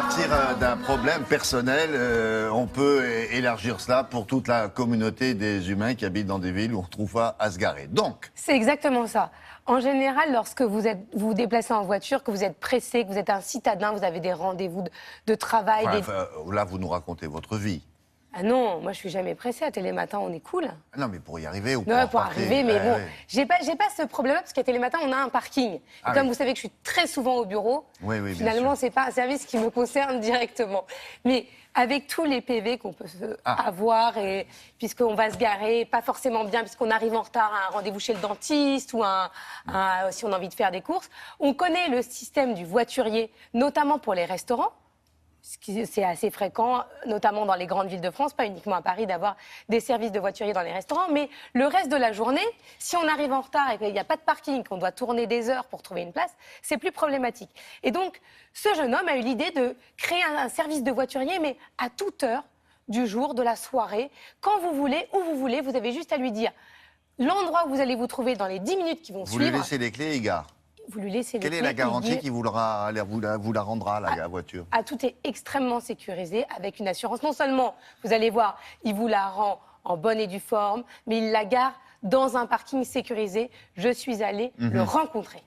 partir d'un problème personnel, on peut élargir cela pour toute la communauté des humains qui habitent dans des villes où on ne trouve pas à se garer. Donc, C'est exactement ça. En général, lorsque vous vous déplacez en voiture, que vous êtes pressé, que vous êtes un citadin, vous avez des rendez-vous de travail... là, vous nous racontez votre vie. Ah non, moi je suis jamais pressée. À Télématin, on est cool. Non, mais pour y arriver ou Non, pour repartir, arriver, mais bon, ouais. j'ai pas ce problème-là parce qu'à Télématin, on a un parking. Et Ah comme oui. vous savez que je suis très souvent au bureau, Oui, bien finalement, sûr. c'est pas un service qui me concerne directement. Mais avec tous les PV qu'on peut avoir, et puisqu'on va se garer, pas forcément bien, puisqu'on arrive en retard à un rendez-vous chez le dentiste ou si on a envie de faire des courses, on connaît le système du voiturier, notamment pour les restaurants. C'est assez fréquent, notamment dans les grandes villes de France, pas uniquement à Paris, d'avoir des services de voituriers dans les restaurants. Mais le reste de la journée, si on arrive en retard et qu'il n'y a pas de parking, qu'on doit tourner des heures pour trouver une place, c'est plus problématique. Et donc, ce jeune homme a eu l'idée de créer un service de voiturier, mais à toute heure du jour, de la soirée, quand vous voulez, où vous voulez. Vous avez juste à lui dire l'endroit où vous allez vous trouver dans les 10 minutes qui vont Vous lui suivre. laissez les clés, il gare. Vous lui laissez les Quelle est clés, la il garantie dit- qui vous la rendra, la voiture? Tout est extrêmement sécurisé avec une assurance. Non seulement, vous allez voir, il vous la rend en bonne et due forme, mais il la gare dans un parking sécurisé. Je suis allée le rencontrer.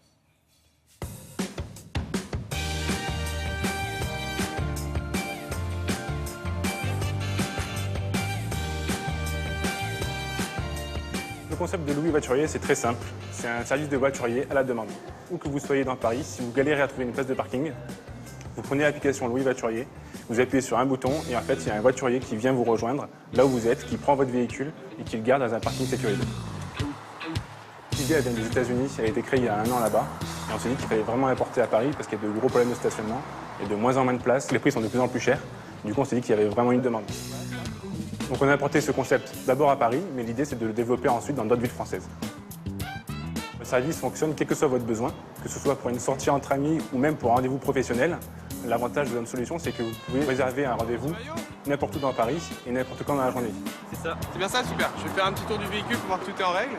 Le concept de Louis Voiturier, c'est très simple. C'est un service de voiturier à la demande. Où que vous soyez dans Paris, si vous galérez à trouver une place de parking, vous prenez l'application Louis Voiturier, vous appuyez sur un bouton et en fait, il y a un voiturier qui vient vous rejoindre là où vous êtes, qui prend votre véhicule et qui le garde dans un parking sécurisé. L'idée, elle vient des États-Unis, elle a été créée il y a 1 an là-bas. Et on s'est dit qu'il fallait vraiment l'importer à Paris parce qu'il y a de gros problèmes de stationnement et de moins en moins de places. Les prix sont de plus en plus chers. Du coup, on s'est dit qu'il y avait vraiment une demande. Donc on a apporté ce concept d'abord à Paris, mais l'idée c'est de le développer ensuite dans d'autres villes françaises. Le service fonctionne quel que soit votre besoin, que ce soit pour une sortie entre amis ou même pour un rendez-vous professionnel. L'avantage de notre solution, c'est que vous pouvez réserver un rendez-vous n'importe où dans Paris et n'importe quand dans la journée. C'est ça. C'est bien ça, super. Je vais faire un petit tour du véhicule pour voir que tout est en règle.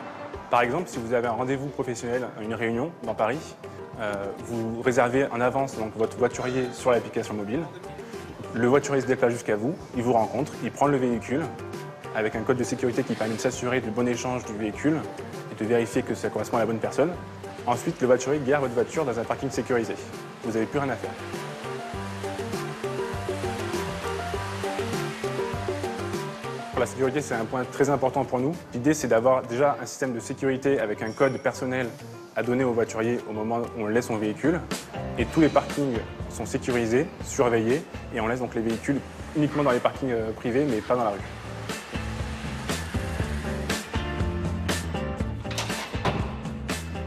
Par exemple, si vous avez un rendez-vous professionnel, une réunion dans Paris, vous réservez en avance donc, votre voiturier sur l'application mobile. Le voiturier se déplace jusqu'à vous, il vous rencontre, il prend le véhicule avec un code de sécurité qui permet de s'assurer du bon échange du véhicule et de vérifier que ça correspond à la bonne personne. Ensuite, le voiturier gare votre voiture dans un parking sécurisé. Vous n'avez plus rien à faire. Pour la sécurité, c'est un point très important pour nous. L'idée, c'est d'avoir déjà un système de sécurité avec un code personnel à donner au voiturier au moment où on laisse son véhicule. Et tous les parkings sont sécurisés, surveillés, et on laisse donc les véhicules uniquement dans les parkings privés, mais pas dans la rue.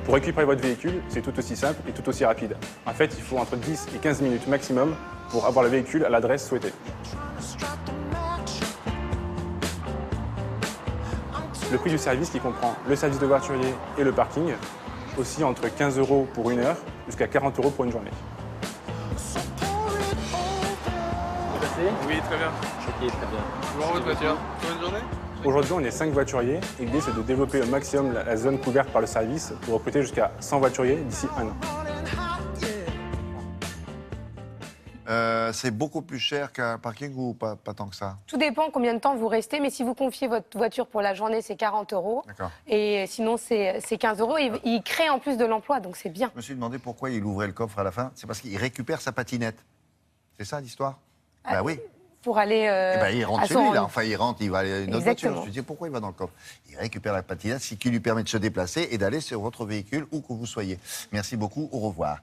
Pour récupérer votre véhicule, c'est tout aussi simple et tout aussi rapide. En fait, il faut entre 10 et 15 minutes maximum pour avoir le véhicule à l'adresse souhaitée. Le prix du service qui comprend le service de voiturier et le parking, aussi entre 15 € pour 1 heure jusqu'à 40 € pour une journée. C'est passé? Oui, très bien. Ok, très bien. Bonjour, votre voiture. Bonne journée. Aujourd'hui, on est 5 voituriers et l'idée, c'est de développer au maximum la zone couverte par le service pour recruter jusqu'à 100 voituriers d'ici 1 an. C'est beaucoup plus cher qu'un parking ou pas tant que ça? Tout dépend combien de temps vous restez, mais si vous confiez votre voiture pour la journée, c'est 40 €. D'accord. Et sinon, c'est 15 €. Et il crée en plus de l'emploi, donc c'est bien. Je me suis demandé pourquoi il ouvrait le coffre à la fin. C'est parce qu'il récupère sa patinette. C'est ça l'histoire? Bah oui. Pour aller. Eh ben, il rentre à chez son lui, là. rendez-vous. Enfin, il rentre, il va aller à une autre Exactement. voiture. Je me suis dit, pourquoi il va dans le coffre? Il récupère la patinette, ce qui lui permet de se déplacer et d'aller sur votre véhicule où que vous soyez. Merci beaucoup, au revoir.